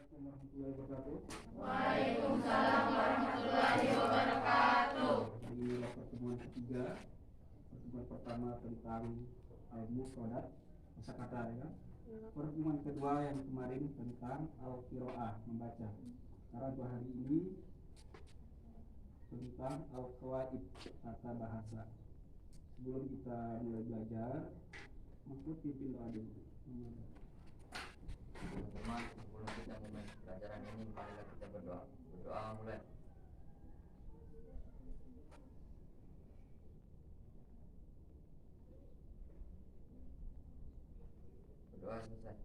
Assalamualaikum warahmatullahi wabarakatuh. Waalaikumsalam warahmatullahi wabarakatuh. Hari ini adalah pertemuan ketiga. Pertemuan pertama tentang al-mufradat, kosakata ya. Pertemuan kedua yang kemarin tentang al-qiraah, membaca. Sekarang untuk hari ini tentang al-qawaid, tata bahasa. Sebelum kita mulai belajar, maksud pimpin doa dulu. Teman-teman, sebelum kita mulai pelajaran ini, marilah kita berdoa. Berdoa mulai. Berdoa selesai.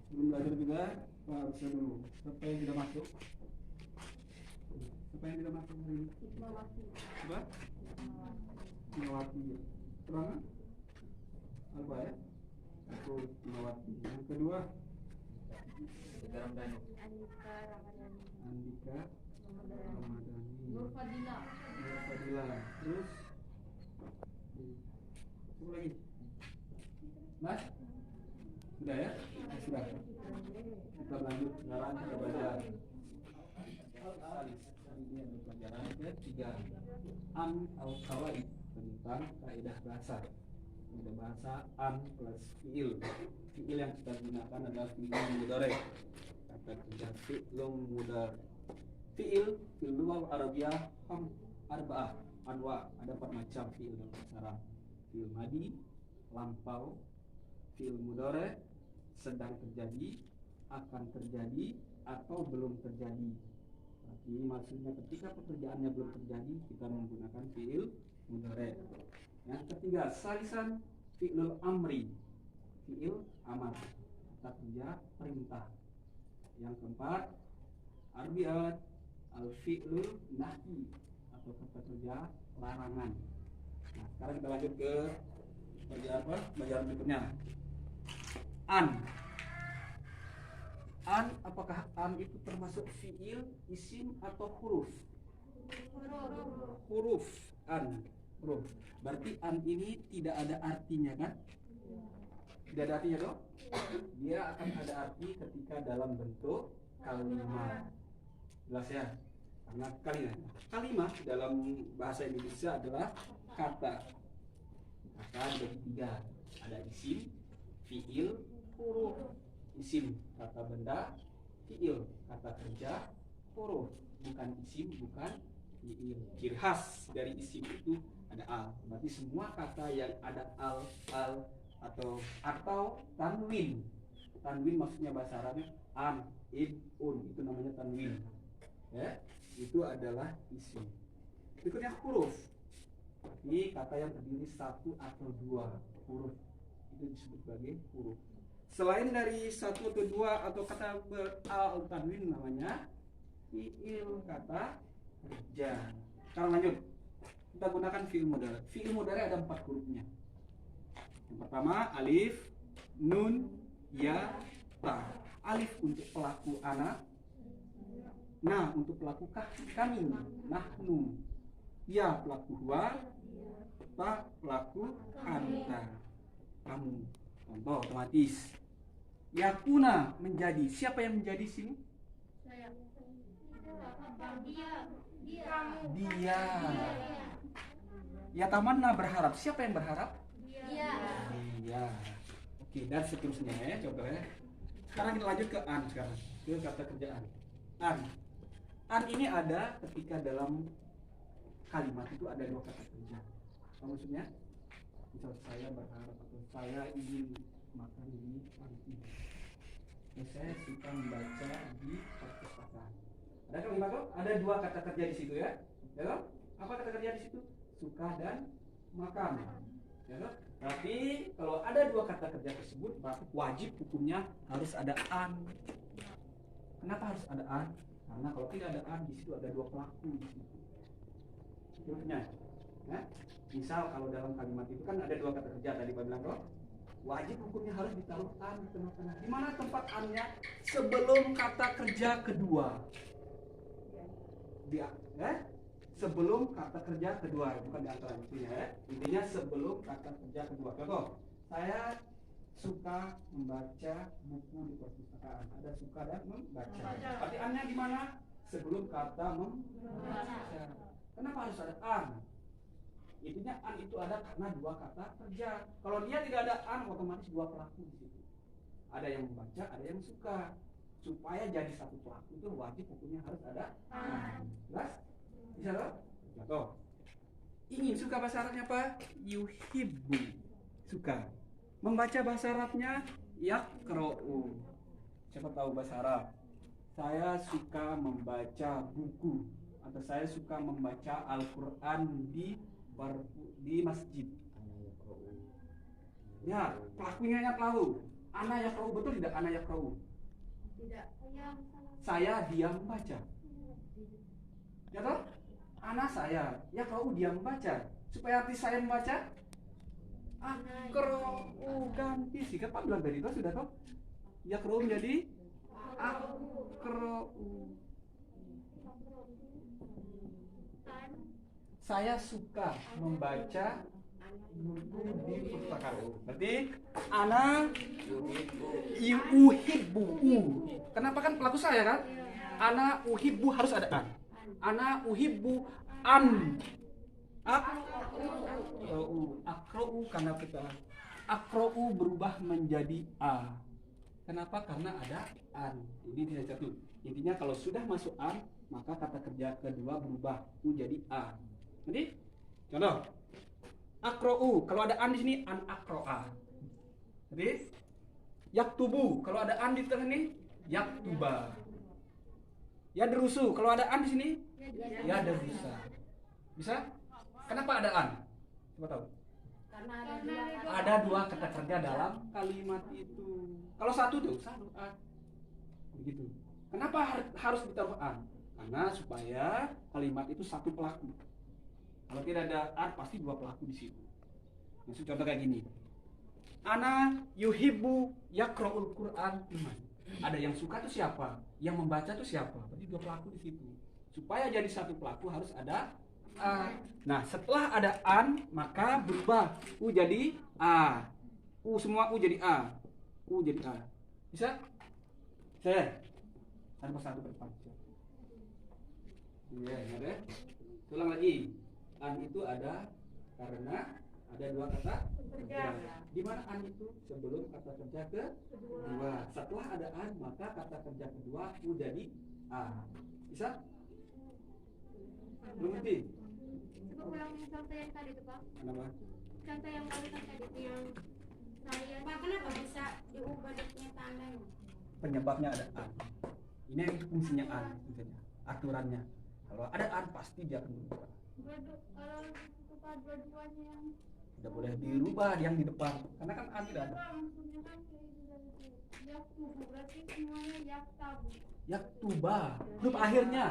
Sebelum belajar juga, harus dulu. Siapa yang tidak masuk? Siapa yang tidak masuk hari ini? Apa? Hikmawati. Terang? Apa ya? Aku Hikmawati. Yang kedua, Sekarang dan Andika Ramadhani. Nur Fadila. Nur Fadila. Terus siapa lagi? Mas? Sudah ya? Sudah. Kita lanjut sekarang kita belajar al-alis. Hari ini adalah pelajaran ketiga. Al-qawaid, tentang kaidah bahasa. Kaidah bahasa an plus fiil. Fiil yang kita gunakan adalah fiil mudhari. Kata kerja fi'lun mudhari. Fiil lughah Arabiyah arba'ah anwa. Ada 4 macam fiil dalam bahasa Arab. Fiil madi, lampau, fiil mudhari, sedang terjadi, akan terjadi, atau belum terjadi. Tapi maksudnya ketika pekerjaannya belum terjadi, kita menggunakan fiil mudhari. Yang ketiga, salisan fi'lul amri, fi'il amar, kata kerja perintah. Yang keempat, arbiat al-fi'lul nahi, atau kata kerja larangan. Nah, sekarang kita lanjut ke pelajaran berikutnya. An, apakah an itu termasuk fi'il, isim, atau huruf? Huruf. An, huruf. Berarti an ini tidak ada artinya kan? Tidak ada artinya dong? Dia akan ada arti ketika dalam bentuk kalimat. Jelas ya? Karena kalimat dalam bahasa Indonesia adalah kata. Kata dibagi 3. Ada isim, fi'il, huruf. Isim kata benda, fi'il kata kerja, huruf bukan isim, bukan fi'il. Ciri khas dari isim itu ada al. Berarti semua kata yang ada al atau tanwin. Tanwin maksudnya bahasa Arabnya an, id, un, itu namanya tanwin. Ya, itu adalah isim. Berikutnya huruf. Ini kata yang terdiri 1 atau 2 huruf. Itu disebut sebagai huruf. Selain dari 1 atau 2 atau kata beral tanwin namanya fi'il, kata kerja. Sekarang lanjut. Kita gunakan fi'il mudhari. Fi'il mudhari ada 4 hurufnya. Yang pertama alif, nun, ya, ta. Alif untuk pelaku ana, na untuk pelaku kami, nahnu, ya pelaku huwa, ta pelaku anta, kamu. Contoh otomatis. Yakuna menjadi. Siapa yang menjadi sini? Saya. Dia. Ya tamanna berharap. Siapa yang berharap? Dia. Oke, dan seterusnya ya, coba ya. Sekarang kita lanjut ke an sekarang. Ke kata kerjaan. An ini ada ketika dalam kalimat itu ada 2 kata kerja. Apa maksudnya? Misal saya berharap atau saya ingin makan di panti. Saya suka membaca di perpustakaan. Ada kalimat tuh? Ada 2 kata kerja di situ ya. Ya toh? Apa kata kerja di situ? Suka dan makan. Ya toh? Tapi kalau ada 2 kata kerja tersebut, berarti wajib hukumnya harus ada an. Kenapa harus ada an? Karena kalau tidak ada an, di situ ada 2 pelaku di situ. Contohnya, ya? Misal kalau dalam kalimat itu kan ada 2 kata kerja tadi Pak bilang toh, wajib hukumnya harus ditaruh an di tengah-tengah. Di mana tempat an-nya? Sebelum kata kerja kedua. Dia, ya? Sebelum kata kerja kedua, bukan di antara itu ya. Intinya sebelum kata kerja kedua. Contoh, saya suka membaca buku di perpustakaan. Ada suka dan membaca. Berarti an-nya di mana? Sebelum kata membaca. Kenapa harus ada an? Intinya an itu ada karena dua kata kerja. Kalau dia tidak ada an, otomatis dua pelaku di situ. Ada yang membaca, ada yang suka. Supaya jadi satu pelaku itu wajib hukumnya harus ada an. Jelas? Bisa loh? Contoh. Ingin suka bahasa Arabnya apa? Yuhibbu. Suka. Membaca bahasa Arabnya yaqra'u. Siapa tahu bahasa Arab? Saya suka membaca buku atau saya suka membaca Al-Qur'an di masjid. Ya, pelakunya ya tahu. Ana yaqra'u, betul tidak ana yaqra'u? Tidak. Saya diam baca. Ya toh? Ana saya yaqra'u diam baca. Supaya arti saya membaca akra'u ganti sih kan bilang tadi itu sudah toh yaqra'u menjadi akra'u. Saya suka membaca buku di perpustakaan. Berarti ana uhibbu. Kenapa kan pelaku saya kan? Ana uhibbu harus ada an. Ana uhibbu an. Akra'u karena kita akra'u berubah menjadi a. Kenapa? Karena ada an. Ini tidak satu. Intinya kalau sudah masuk an, maka kata kerja kedua berubah menjadi a. Jadi contoh akra'u, kalau ada an di sini an akra'a. Jadi yaktubu, kalau ada an di tengah ini yaktuba. Yadrusu, kalau ada an di sini yadrusa. Bisa? Kenapa ada an? Coba tahu. Karena Ada dua kata kerja dalam kalimat itu. Kalau satu tuh satu an. Begitu. Kenapa harus ditambah an? Karena supaya kalimat itu satu pelaku. Kalau tidak ada an pasti dua pelaku di situ. Maksud contoh kayak gini. Ana yuhibbu yaqra'ul Qur'an iman. Ada yang suka tuh siapa? Yang membaca tuh siapa? Berarti dua pelaku di situ. Supaya jadi satu pelaku harus ada a. Nah, setelah ada an maka berubah u jadi a. U semua u jadi a. U jadi a. Bisa? Saya tanpa satu ke depan. Iya, ada. Ulang lagi. An itu ada karena ada dua kata kerja. Di mana an itu? Sebelum kata kerja kedua. Setelah ada an, maka kata kerja kedua u jadi a. Bisa? Belum ngerti? Coba ulang contoh yang tadi itu, Pak. Kenapa? Contoh yang barusan tadi itu yang saya. Pak, kenapa bisa diubah kenyataannya? Penyebabnya ada an. Ini fungsinya an, aturannya. Kalau ada an pasti dia akan berubah. Kalau suka dua-duanya yang Tidak boleh dirubah yang di depan, karena kan an tidak ada. maksudnya kan yaktubu, berarti semuanya yaktabu. Yaktuba, huruf akhirnya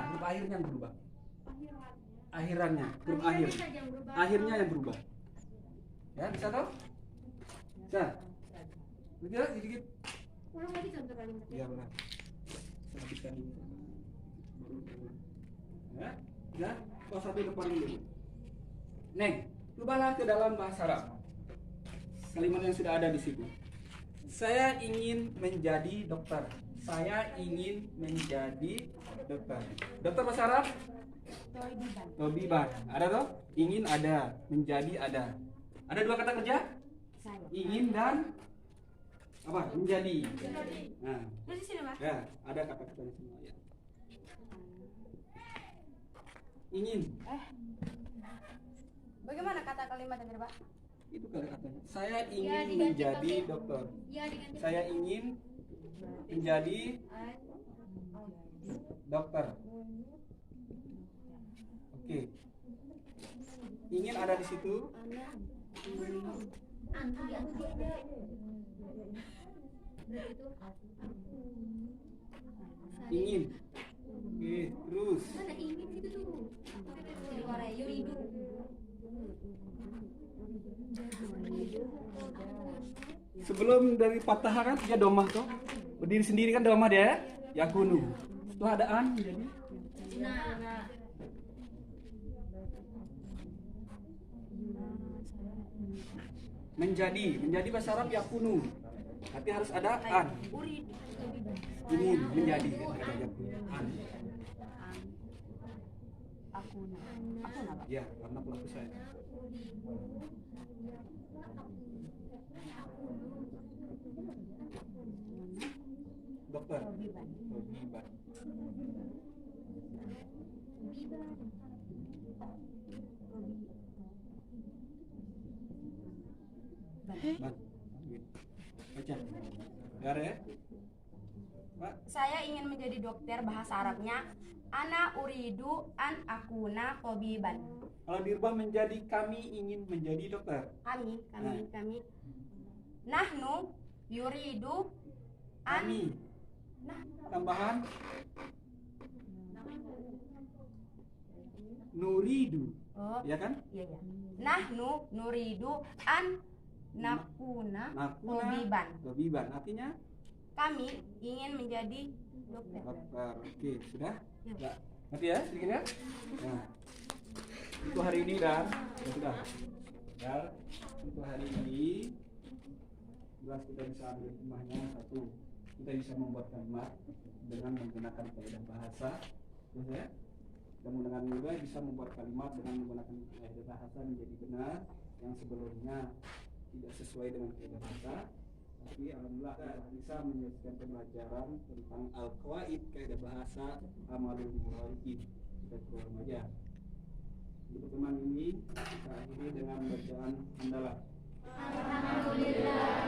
yang berubah. Akhirannya, huruf akhir. Akhirnya yang berubah. Ya, bisa toh? Bisa. Bisa sedikit. Ulang lagi contoh kalimat. Ya benar. Saya habiskan ini. Ya, ya. Kelas satu depan dulu. Neng, cobalah ke dalam bahasa Arab. Kalimat yang sudah ada di situ. Saya ingin menjadi dokter. Saya ingin menjadi dokter. Dokter bahasa Arab? Tobiban. Ada toh? Ingin ada, menjadi ada. Ada dua kata kerja? Ingin dan apa? Menjadi. Nah, Terus sini, Pak. ya, ada kata-katanya semua ya. Ingin. Bagaimana kata kalimat tadi, Pak? Itu kata-katanya. Saya ingin Ya, diganti menjadi pakai- dokter. Iya, diganti. Saya ingin menjadi dokter. Oke. Ingin ada di situ. Ingin. Oke, terus. Mana ingin itu tuh? Di Korea yuridu. Sebelum dari patah kan dia domah tuh. Berdiri sendiri kan domah dia. Yakunu. Setelah ada an jadi Nah, menjadi bahasa Arab yakunu. Tapi harus ada an. Uridu. Ingin menjadi kan kata jawab. An. Aku Pak. Ya, karena pelaku saya. Dokter. Tobiban. Tobiban. Ban. Baca. Biar ya. Pak. Saya ingin menjadi dokter, bahasa Arabnya ana uridu an akuna tobiban. Kalau dirubah menjadi kami ingin menjadi dokter. Kami. Nahnu yuridu an Kami. Tambahan nuridu. Oh, Ya kan? iya. Nahnu nuridu an nakuna tobiban. Tobiban artinya Kami ingin menjadi dokter. dokter. Oke, sudah? Ya. Ya. Ngerti ya sedikit ya? Nah, untuk hari ini dan ya sudah. Ya, untuk hari ini jelas kita bisa ambil hikmahnya satu. Kita bisa membuat kalimat dengan menggunakan kaidah bahasa, terus ya. Kemudian juga bisa membuat kalimat dengan menggunakan kaidah bahasa menjadi benar yang sebelumnya tidak sesuai dengan kaidah bahasa. Tapi alhamdulillah kita bisa menyelesaikan pembelajaran tentang al-qawaid kaidah bahasa amalul muharrikin. Kita keluar aja. Untuk pertemuan ini kita akhiri dengan bacaan hamdalah. Alhamdulillah.